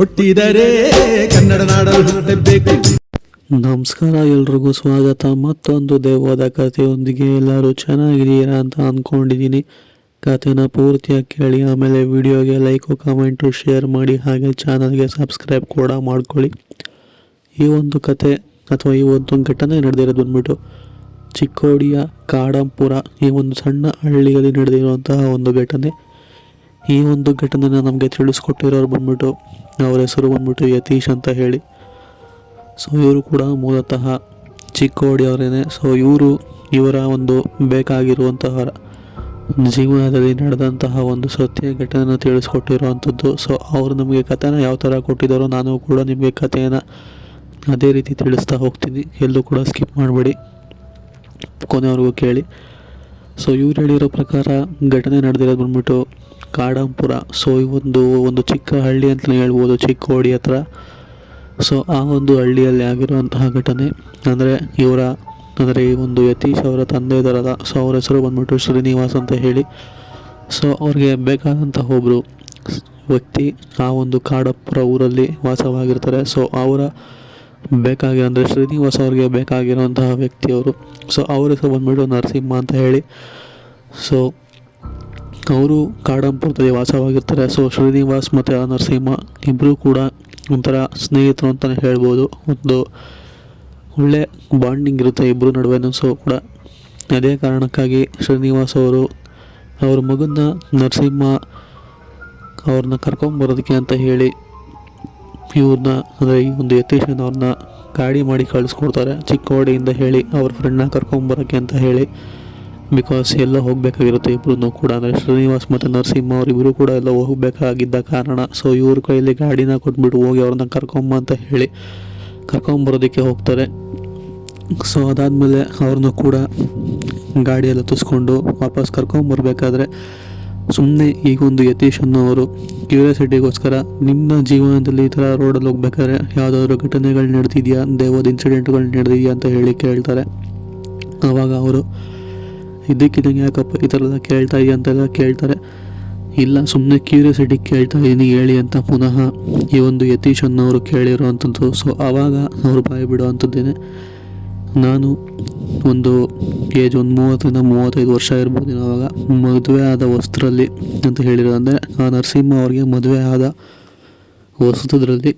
ಹುಟ್ಟಿದರೆ ಕನ್ನಡ ನಾಡಲು ಹುಟ್ಟಬೇಕು. ನಮಸ್ಕಾರ, ಎಲ್ರಿಗೂ ಸ್ವಾಗತ. ಮತ್ತೊಂದು ದೆವ್ವದ ಕಥೆಯೊಂದಿಗೆ. ಎಲ್ಲರೂ ಚೆನ್ನಾಗಿದ್ದೀರಾ ಅಂತ ಅಂದ್ಕೊಂಡಿದ್ದೀನಿ. ಕಥೆನ ಪೂರ್ತಿಯಾಗಿ ಕೇಳಿ, ಆಮೇಲೆ ವಿಡಿಯೋಗೆ ಲೈಕು ಕಾಮೆಂಟು ಶೇರ್ ಮಾಡಿ, ಹಾಗೆ ಚಾನಲ್ಗೆ ಸಬ್ಸ್ಕ್ರೈಬ್ ಕೂಡ ಮಾಡ್ಕೊಳ್ಳಿ. ಈ ಒಂದು ಕತೆ ಅಥವಾ ಈ ಒಂದು ಘಟನೆ ನಡೆದಿರೋದು ಬಂದ್ಬಿಟ್ಟು ಚಿಕ್ಕೋಡಿಯ ಕಾಡಂಪುರ, ಈ ಒಂದು ಸಣ್ಣ ಹಳ್ಳಿಯಲ್ಲಿ ನಡೆದಿರುವಂತಹ ಒಂದು ಘಟನೆ. ಈ ಒಂದು ಘಟನೆನ ನಮಗೆ ತಿಳಿಸ್ಕೊಟ್ಟಿರೋರು ಬಂದ್ಬಿಟ್ಟು, ಅವ್ರ ಹೆಸರು ಬಂದ್ಬಿಟ್ಟು ಯತೀಶ್ ಅಂತ ಹೇಳಿ. ಸೊ ಇವರು ಕೂಡ ಮೂಲತಃ ಚಿಕ್ಕೋಡಿಯವರೇನೆ. ಸೊ ಇವರ ಒಂದು ಬೇಕಾಗಿರುವಂತಹ ಜೀವನದಲ್ಲಿ ನಡೆದಂತಹ ಒಂದು ಸತ್ಯ ಘಟನೆನ ತಿಳಿಸ್ಕೊಟ್ಟಿರುವಂಥದ್ದು. ಸೊ ಅವರು ನಮಗೆ ಕಥೆನ ಯಾವ ಥರ ಕೊಟ್ಟಿದ್ದಾರೋ ನಾನು ಕೂಡ ನಿಮಗೆ ಕಥೆಯನ್ನು ಅದೇ ರೀತಿ ತಿಳಿಸ್ತಾ ಹೋಗ್ತೀನಿ. ಎಲ್ಲೂ ಕೂಡ ಸ್ಕಿಪ್ ಮಾಡಬೇಡಿ, ಕೊನೆವರೆಗೂ ಕೇಳಿ. ಸೊ ಇವ್ರು ಹೇಳಿರೋ ಪ್ರಕಾರ ಘಟನೆ ನಡೆದಿರೋದು ಬಂದ್ಬಿಟ್ಟು ಕಾಡಂಪುರ. ಸೊ ಈ ಒಂದು ಚಿಕ್ಕ ಹಳ್ಳಿ ಅಂತಲೇ ಹೇಳ್ಬೋದು, ಚಿಕ್ಕೋಡಿ ಹತ್ರ. ಸೊ ಆ ಒಂದು ಹಳ್ಳಿಯಲ್ಲಿ ಆಗಿರುವಂತಹ ಘಟನೆ ಅಂದರೆ ಈ ಒಂದು ಯತೀಶ್ ಅವರ ತಂದೆ ಇದ್ದಾರಲ್ಲ, ಸೊ ಅವ್ರ ಹೆಸರು ಬಂದ್ಬಿಟ್ಟು ಶ್ರೀನಿವಾಸ್ ಅಂತ ಹೇಳಿ. ಸೊ ಅವ್ರಿಗೆ ಬೇಕಾದಂತಹ ಒಬ್ಬರು ವ್ಯಕ್ತಿ ಆ ಒಂದು ಕಾಡಂಪುರ ಊರಲ್ಲಿ ವಾಸವಾಗಿರ್ತಾರೆ. ಸೊ ಶ್ರೀನಿವಾಸ್ ಅವ್ರಿಗೆ ಬೇಕಾಗಿರುವಂತಹ ವ್ಯಕ್ತಿಯವರು. ಸೊ ಅವ್ರ ಹೆಸರು ಬಂದ್ಬಿಟ್ಟು ನರಸಿಂಹ ಅಂತ ಹೇಳಿ. ಸೊ ಅವರು ಕಾಡಂಪುರದಲ್ಲಿ ವಾಸವಾಗಿರ್ತಾರೆ. ಸೊ ಶ್ರೀನಿವಾಸ್ ಮತ್ತು ನರಸಿಂಹ ಇಬ್ಬರು ಕೂಡ ಒಂಥರ ಸ್ನೇಹಿತರು ಅಂತಲೇ ಹೇಳ್ಬೋದು. ಒಂದು ಒಳ್ಳೆ ಬಾಂಡಿಂಗ್ ಇರುತ್ತೆ ಇಬ್ಬರು ನಡುವೆ. ಸೊ ಕೂಡ ಅದೇ ಕಾರಣಕ್ಕಾಗಿ ಶ್ರೀನಿವಾಸ್ ಅವ್ರ ಮಗನ ನರಸಿಂಹ ಅವ್ರನ್ನ ಕರ್ಕೊಂಬರೋದಕ್ಕೆ ಅಂತ ಹೇಳಿ ಇವ್ರನ್ನ ಈ ಒಂದು ಯತೀಶನ ಅವ್ರನ್ನ ಗಾಡಿ ಮಾಡಿ ಕಳಿಸ್ಕೊಡ್ತಾರೆ ಚಿಕ್ಕೋಡಿಯಿಂದ ಹೇಳಿ, ಅವ್ರ ಫ್ರೆಂಡ್ನ ಕರ್ಕೊಂಬರೋಕ್ಕೆ ಅಂತ ಹೇಳಿ. ಬಿಕಾಸ್ ಎಲ್ಲ ಹೋಗಬೇಕಾಗಿರುತ್ತೆ ಇಬ್ಬರೂ ಕೂಡ, ಅಂದರೆ ಶ್ರೀನಿವಾಸ್ ಮತ್ತು ನರಸಿಂಹ ಅವರಿಬ್ಬರು ಕೂಡ ಎಲ್ಲ ಹೋಗಬೇಕಾಗಿದ್ದ ಕಾರಣ. ಸೊ ಇವ್ರ ಕೈಯಲ್ಲಿ ಗಾಡಿನ ಕೊಟ್ಬಿಟ್ಟು ಹೋಗಿ ಅವ್ರನ್ನ ಕರ್ಕೊಂಬ ಅಂತ ಹೇಳಿ ಕರ್ಕೊಂಬರೋದಕ್ಕೆ ಹೋಗ್ತಾರೆ. ಸೊ ಅದಾದಮೇಲೆ ಅವ್ರನ್ನೂ ಕೂಡ ಗಾಡಿಯೆಲ್ಲ ತುಸ್ಕೊಂಡು ವಾಪಸ್ ಕರ್ಕೊಂಬರ್ಬೇಕಾದ್ರೆ ಸುಮ್ಮನೆ ಈಗೊಂದು ಯತೀಶನ್ನು ಅವರು ಕ್ಯೂರಿಯಾಸಿಟಿಗೋಸ್ಕರ, ನಿಮ್ಮ ಜೀವನದಲ್ಲಿ ಈ ಥರ ರೋಡಲ್ಲಿ ಹೋಗ್ಬೇಕಾದ್ರೆ ಯಾವುದಾದ್ರೂ ಘಟನೆಗಳು ನಡೆದಿದೆಯಾ, ದೆವ್ವದ ಇನ್ಸಿಡೆಂಟ್ಗಳು ನಡೆದಿದೆಯಾ ಅಂತ ಹೇಳಿ ಕೇಳ್ತಾರೆ. ಆವಾಗ ಅವರು ಇದಕ್ಕಿದಂಗೆ ಯಾಕಪ್ಪ ಈ ಥರ ಎಲ್ಲ ಕೇಳ್ತಾ ಇದೆಯಾ ಅಂತೆಲ್ಲ ಕೇಳ್ತಾರೆ. ಇಲ್ಲ, ಸುಮ್ಮನೆ ಕ್ಯೂರಿಯಾಸಿಟಿ ಕೇಳ್ತಾ ಇದ್ದೀನಿ ಹೇಳಿ ಅಂತ ಪುನಃ ಈ ಒಂದು ಯತೀಶನ್ನವರು ಕೇಳಿರೋ ಅಂಥದ್ದು. ಸೊ ಆವಾಗ ಅವರು ಬಾಯಿ ಬಿಡೋ ಅಂಥದ್ದೇನೆ, ನಾನು ಒಂದು ಏಜ್ ಒಂದು 30-35 ವರ್ಷ ಇರ್ಬೋದು ಆವಾಗ, ಮದುವೆ ಆದ ವಸ್ತ್ರದಲ್ಲಿ ಅಂತ ಹೇಳಿರೋದು. ಅಂದರೆ ಆ ನರಸಿಂಹ ಅವ್ರಿಗೆ ಮದುವೆ ಆದ ವಸ್ತ್ರದಲ್ಲಿ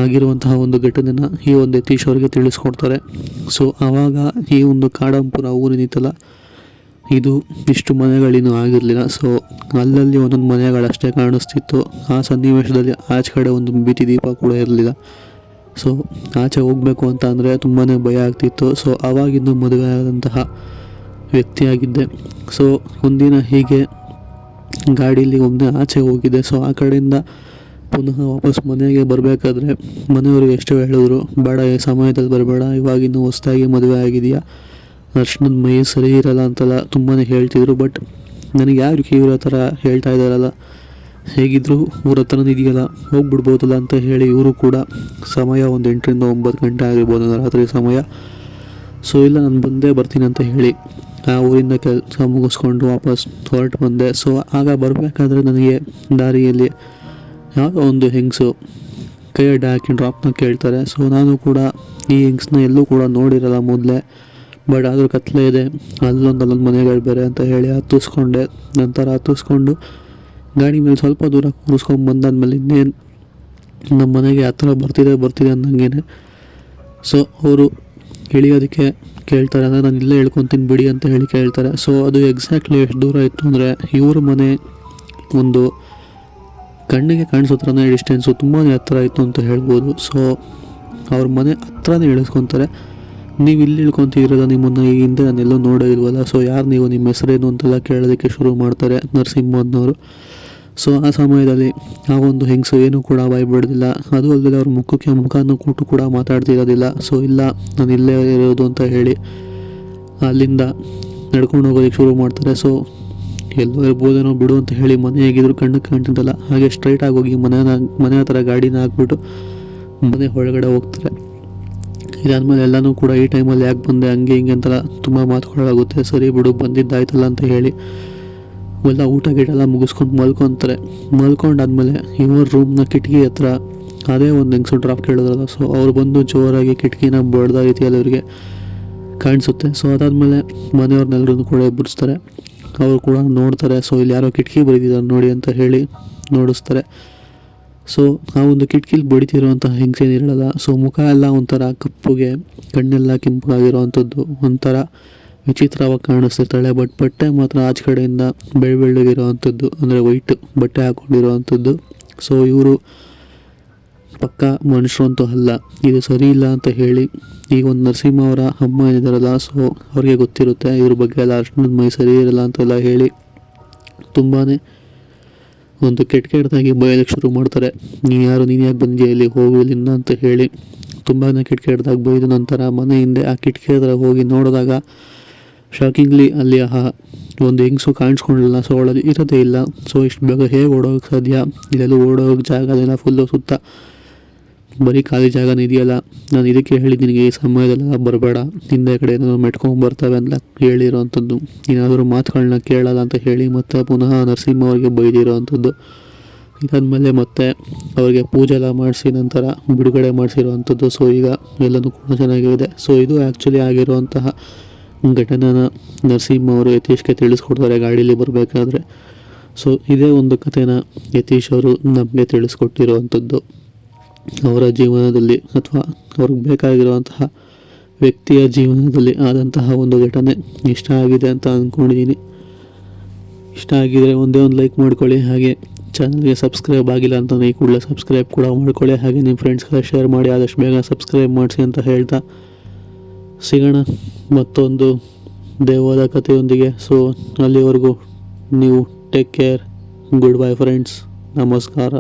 ಆಗಿರುವಂತಹ ಒಂದು ಘಟನೆನ ಈ ಒಂದು ಯತೀಶ್ ಅವ್ರಿಗೆ ತಿಳಿಸ್ಕೊಡ್ತಾರೆ. ಸೊ ಆವಾಗ ಈ ಒಂದು ಕಾಡಂಪುರ ಊರಿನಿತ್ತಲ್ಲ, ಇದು ಇಷ್ಟು ಮನೆಗಳಿನ್ನೂ ಆಗಿರಲಿಲ್ಲ. ಸೊ ಅಲ್ಲಲ್ಲಿ ಒಂದೊಂದು ಮನೆಗಳಷ್ಟೇ ಕಾಣಿಸ್ತಿತ್ತು. ಆ ಸನ್ನಿವೇಶದಲ್ಲಿ ಆಚೆ ಕಡೆ ಒಂದು ಬೀದಿ ದೀಪ ಕೂಡ ಇರಲಿಲ್ಲ. ಸೊ ಆಚೆ ಹೋಗಬೇಕು ಅಂತ ಅಂದರೆ ತುಂಬಾ ಭಯ ಆಗ್ತಿತ್ತು. ಸೊ ಆವಾಗಿನ್ನೂ ಮದುವೆ ಆದಂತಹ ವ್ಯಕ್ತಿಯಾಗಿದ್ದೆ. ಸೊ ಒಂದಿನ ಹೀಗೆ ಗಾಡೀಲಿ ಒಮ್ಮೆ ಆಚೆ ಹೋಗಿದ್ದೆ. ಸೊ ಆ ಕಡೆಯಿಂದ ಪುನಃ ವಾಪಸ್ ಮನೆಗೆ ಬರಬೇಕಾದ್ರೆ ಮನೆಯವರು ಎಷ್ಟು ಹೇಳಿದ್ರು, ಬೇಡ ಈ ಸಮಯದಲ್ಲಿ ಬರಬೇಡ, ಇವಾಗಿನ್ನೂ ಹೊಸದಾಗಿ ಮದುವೆ ಆಗಿದೆಯಾ, ಅರ್ಶನದ ಮೈ ಸರಿ ಇರಲ್ಲ ಅಂತೆಲ್ಲ ತುಂಬಾ ಹೇಳ್ತಿದ್ರು. ಬಟ್ ನನಗೆ ಯಾರಿಗೆ ಇವ್ರ ಥರ ಹೇಳ್ತಾ ಇದ್ದಾರಲ್ಲ, ಹೇಗಿದ್ರು ಊರ ಹತ್ರನೇ ಇದೆಯಲ್ಲ, ಹೋಗ್ಬಿಡ್ಬೋದಲ್ಲ ಅಂತ ಹೇಳಿ ಇವರು ಕೂಡ ಸಮಯ ಒಂದು 8-9 ಗಂಟೆ ಆಗಿರ್ಬೋದು ರಾತ್ರಿ ಸಮಯ. ಸೊ ಇಲ್ಲ, ನಾನು ಬಂದೇ ಬರ್ತೀನಿ ಅಂತ ಹೇಳಿ ಆ ಊರಿಂದ ಕೆಲಸ ಮುಗಿಸ್ಕೊಂಡು ವಾಪಸ್ ಹೊರಟು ಬಂದೆ. ಸೊ ಆಗ ಬರಬೇಕಾದ್ರೆ ನನಗೆ ದಾರಿಯಲ್ಲಿ ಯಾವುದೋ ಒಂದು ಹೆಂಗಸು ಕೈ ಅಡ್ಡ ಹಾಕಿ ಡ್ರಾಪ್ನ ಕೇಳ್ತಾರೆ. ಸೊ ನಾನು ಕೂಡ ಈ ಹೆಂಗಸನ್ನ ಎಲ್ಲೂ ಕೂಡ ನೋಡಿರಲ್ಲ ಮೊದಲೇ, ಬಟ್ ಆದರೂ ಕತ್ಲೆ ಇದೆ, ಅಲ್ಲೊಂದು ಮನೆಗಳು ಬೇರೆ ಅಂತ ಹೇಳಿ ಹತ್ತಿಸ್ಕೊಂಡೆ. ನಂತರ ಹತ್ತಿಸ್ಕೊಂಡು ಗಾಡಿ ಮೇಲೆ ಸ್ವಲ್ಪ ದೂರ ಕೂರಿಸ್ಕೊಂಡು ಬಂದಾದ್ಮೇಲೆ ಇನ್ನೇನು ನಮ್ಮ ಮನೆಗೆ ಹತ್ರ ಬರ್ತಿದೆ ಅನ್ನಂಗೆ ಸೊ ಅವರು ಇಳಿಯೋದಕ್ಕೆ ಕೇಳ್ತಾರೆ. ಅಂದರೆ ನಾನು ಇಲ್ಲೇ ಹೇಳ್ಕೊತೀನಿ ಬಿಡಿ ಅಂತ ಹೇಳಿ ಕೇಳ್ತಾರೆ. ಸೊ ಅದು ಎಕ್ಸಾಕ್ಟ್ಲಿ ಎಷ್ಟು ದೂರ ಇತ್ತು ಅಂದರೆ, ಇವ್ರ ಮನೆ ಒಂದು ಕಣ್ಣಿಗೆ ಕಾಣಿಸೋ ಥರನೇ ಡಿಸ್ಟೆನ್ಸು ತುಂಬಾ ಹತ್ರ ಇತ್ತು ಅಂತ ಹೇಳ್ಬೋದು. ಸೊ ಅವ್ರ ಮನೆ ಹತ್ರನೇ ಇಳಿಸ್ಕೊತಾರೆ. ನೀವು ಇಲ್ಲಿ ಇಳ್ಕೊತಿರಲ್ಲ, ನಿಮ್ಮನ್ನು ಈ ಹಿಂದೆ ನಾನೆಲ್ಲೂ ನೋಡೋ ಇಲ್ವಲ್ಲ, ಸೊ ಯಾರು ನೀವು, ನಿಮ್ಮ ಹೆಸರೇನು ಅಂತೆಲ್ಲ ಕೇಳೋದಕ್ಕೆ ಶುರು ಮಾಡ್ತಾರೆ ನರಸಿಂಹನವರು. ಸೊ ಆ ಸಮಯದಲ್ಲಿ ಆ ಒಂದು ಹೆಂಗಸು ಏನೂ ಕೂಡ ಬಾಯಿ ಬಿಡೋದಿಲ್ಲ. ಅದು ಅಲ್ಲದೆ ಅವ್ರ ಮುಖನೂ ಕೂಟು ಕೂಡ ಮಾತಾಡ್ತಿರೋದಿಲ್ಲ. ಸೊ ಇಲ್ಲ, ನಾನು ಇಲ್ಲೇ ಇರೋದು ಅಂತ ಹೇಳಿ ಅಲ್ಲಿಂದ ನಡ್ಕೊಂಡು ಹೋಗೋದಕ್ಕೆ ಶುರು ಮಾಡ್ತಾರೆ. ಸೊ ಎಲ್ಲೋ ಇರ್ಬೋದೇನೋ ಬಿಡು ಅಂತ ಹೇಳಿ ಮನೆ ಹೇಗಿದ್ರು ಕಣ್ಣಿಗೆ ಕಾಣ್ತಿದ್ದಲ್ಲ, ಹಾಗೆ ಸ್ಟ್ರೈಟಾಗಿ ಹೋಗಿ ಮನೆ ಹತ್ರ ಗಾಡಿನ ಹಾಕ್ಬಿಟ್ಟು ಮನೆ ಒಳಗಡೆ ಹೋಗ್ತಾರೆ. ಇದಾದಮೇಲೆ ಎಲ್ಲನೂ ಕೂಡ ಈ ಟೈಮಲ್ಲಿ ಯಾಕೆ ಬಂದೆ ಹಂಗೆ ಹಿಂಗೆ ಅಂತೆಲ್ಲ ತುಂಬ ಮಾತುಗಳಾಗುತ್ತೆ. ಸರಿ ಬಿಡು, ಬಂದಿದ್ದಾಯ್ತಲ್ಲ ಅಂತ ಹೇಳಿ ಎಲ್ಲ ಊಟ ಗೀಟ ಎಲ್ಲ ಮುಗಿಸ್ಕೊಂಡು ಮಲ್ಕೊತಾರೆ. ಮಲ್ಕೊಂಡಾದ್ಮೇಲೆ ಇವ್ರ ರೂಮ್ನ ಕಿಟಕಿ ಹತ್ರ ಅದೇ ಒಂದು ಹೆಂಗಸು ಡ್ರಾಫ್ಟ್ ಹೇಳಿದ್ರಲ್ಲ, ಸೊ ಅವ್ರು ಬಂದು ಜೋರಾಗಿ ಕಿಟಕಿನ ಬಡ್ದ ರೀತಿಯಲ್ಲಿ ಅವರಿಗೆ ಕಾಣಿಸುತ್ತೆ. ಸೊ ಅದಾದಮೇಲೆ ಮನೆಯವ್ರನ್ನೆಲ್ಲರೂ ಕೂಡ ಎಬ್ಬರಿಸ್ತಾರೆ. ಅವರು ಕೂಡ ನೋಡ್ತಾರೆ. ಸೊ ಇಲ್ಲಿ ಯಾರೋ ಕಿಟಕಿ ಬರೀದಿದ್ದಾರೆ ನೋಡಿ ಅಂತ ಹೇಳಿ ನೋಡಿಸ್ತಾರೆ. ಸೊ ಆ ಒಂದು ಕಿಟಕಿಲಿ ಬಡಿತಿರುವಂತಹ ಹೆಂಗಸೇನಿರಲ್ಲ, ಸೊ ಮುಖ ಎಲ್ಲ ಒಂಥರ ಕಪ್ಪುಗೆ, ಕಣ್ಣೆಲ್ಲ ಕೆಂಪಾಗಿರೋವಂಥದ್ದು, ಒಂಥರ ವಿಚಿತ್ರವಾಗಿ ಕಾಣಿಸ್ತಿರ್ತಾಳೆ. ಬಟ್ ಬಟ್ಟೆ ಮಾತ್ರ ಆಚೆ ಕಡೆಯಿಂದ ಬೆಳ್ಳಗಿರೋವಂಥದ್ದು, ಅಂದರೆ ವೈಟ್ ಬಟ್ಟೆ ಹಾಕ್ಕೊಂಡಿರೋವಂಥದ್ದು. ಸೊ ಇವರು ಪಕ್ಕ ಮನುಷ್ಯರು ಅಂತೂ ಅಲ್ಲ, ಇದು ಸರಿ ಇಲ್ಲ ಅಂತ ಹೇಳಿ ಈಗ ಒಂದು ನರಸಿಂಹ ಅವರ ಅಮ್ಮ ಏನಿದಾರಲ್ಲ, ಸೊ ಅವ್ರಿಗೆ ಗೊತ್ತಿರುತ್ತೆ ಇದ್ರ ಬಗ್ಗೆ ಎಲ್ಲ, ಅರ್ಶನದ ಮೈ ಸರಿ ಇರಲ್ಲ ಅಂತೆಲ್ಲ ಹೇಳಿ ತುಂಬಾ ಒಂದು ಕೆಟ್ಟದಾಗಿ ಬಯಲಿಕ್ಕೆ ಶುರು ಮಾಡ್ತಾರೆ. ನೀನು ಯಾಕೆ ಬಂದಿಯಾ, ಇಲ್ಲಿ ಹೋಗು ಇಲ್ಲಿಂದ ಅಂತ ಹೇಳಿ ತುಂಬಾ ಕೆಟ್ಟದಾಗಿ ಬೈದ ನಂತರ ಮನೆ ಹಿಂದೆ ಆ ಕಿಟಕಿ ಹತ್ರ ಹೋಗಿ ನೋಡಿದಾಗ ಶಾಕಿಂಗ್ಲಿ ಅಲ್ಲಿ ಆ ಒಂದು ಹೆಂಗಸು ಕಾಣಿಸ್ಕೊಂಡಿಲ್ಲ. ಸೊ ಅವಳಲ್ಲಿ ಇರೋದೇ ಇಲ್ಲ. ಸೊ ಇಷ್ಟು ಬೇಗ ಹೇಗೆ ಓಡೋಗಕ್ಕೆ ಸಾಧ್ಯ, ಇಲ್ಲೆಲ್ಲ ಓಡೋಗಕ್ಕೆ ಜಾಗ ಇಲ್ಲ, ಫುಲ್ಲು ಸುತ್ತ ಬರೀ ಖಾಲಿ ಜಾಗನೇ ಇದೆಯಲ್ಲ. ನಾನು ಇದಕ್ಕೆ ಹೇಳಿ ನಿನಗೆ ಈ ಸಮಯದಲ್ಲೆಲ್ಲ ಬರಬೇಡ, ಹಿಂದೆ ಕಡೆ ಏನಾದ್ರು ಮೆಟ್ಕೊಂಡ್ಬರ್ತವೆ ಅಂತ ಹೇಳಿರೋವಂಥದ್ದು, ಏನಾದರೂ ಮಾತುಗಳನ್ನ ಕೇಳಲ್ಲ ಅಂತ ಹೇಳಿ ಮತ್ತೆ ಪುನಃ ನರಸಿಂಹ ಅವರಿಗೆ ಬೈದಿರೋವಂಥದ್ದು. ಇದಾದಮೇಲೆ ಮತ್ತೆ ಅವರಿಗೆ ಪೂಜೆ ಎಲ್ಲ ಮಾಡಿಸಿ ನಂತರ ಬಿಡುಗಡೆ ಮಾಡಿಸಿರೋವಂಥದ್ದು. ಸೊ ಈಗ ಎಲ್ಲನೂ ಕೂಡ ಚೆನ್ನಾಗಿದೆ. ಸೊ ಇದು ಆ್ಯಕ್ಚುಲಿ ಆಗಿರುವಂತಹ ಘಟನೆನ ನರಸಿಂಹ ಅವರು ಯತೀಶ್ಗೆ ತಿಳಿಸ್ಕೊಡ್ತಾರೆ ಗಾಡೀಲಿ ಬರಬೇಕಾದ್ರೆ. ಸೊ ಇದೇ ಒಂದು ಕಥೆನ ಯತೀಶ್ ಅವರು ನಮಗೆ ತಿಳಿಸ್ಕೊಟ್ಟಿರುವಂಥದ್ದು. ಅವರ ಜೀವನದಲ್ಲಿ ಅಥವಾ ಅವ್ರಿಗೆ ಬೇಕಾಗಿರುವಂತಹ ವ್ಯಕ್ತಿಯ ಜೀವನದಲ್ಲಿ ಆದಂತಹ ಒಂದು ಘಟನೆ ಇಷ್ಟ ಆಗಿದೆ ಅಂತ ಅಂದ್ಕೊಂಡಿದ್ದೀನಿ. ಇಷ್ಟ ಆಗಿದರೆ ಒಂದೇ ಒಂದು ಲೈಕ್ ಮಾಡ್ಕೊಳ್ಳಿ. ಹಾಗೆ ಚಾನಲ್ಗೆ ಸಬ್ಸ್ಕ್ರೈಬ್ ಆಗಿಲ್ಲ ಅಂತ ಈ ಕೂಡಲೇ ಸಬ್ಸ್ಕ್ರೈಬ್ ಕೂಡ ಮಾಡ್ಕೊಳ್ಳಿ. ಹಾಗೆ ನಿಮ್ಮ ಫ್ರೆಂಡ್ಸ್ಗೆಲ್ಲ ಶೇರ್ ಮಾಡಿ, ಆದಷ್ಟು ಬೇಗ ಸಬ್ಸ್ಕ್ರೈಬ್ ಮಾಡಿಸಿ ಅಂತ ಹೇಳ್ತಾ ಸಿಗೋಣ ಮತ್ತೊಂದು ದೆವ್ವದ ಕಥೆಯೊಂದಿಗೆ. ಸೊ ಅಲ್ಲಿವರೆಗೂ ನೀವು take care. Good bye friends. ನಮಸ್ಕಾರ.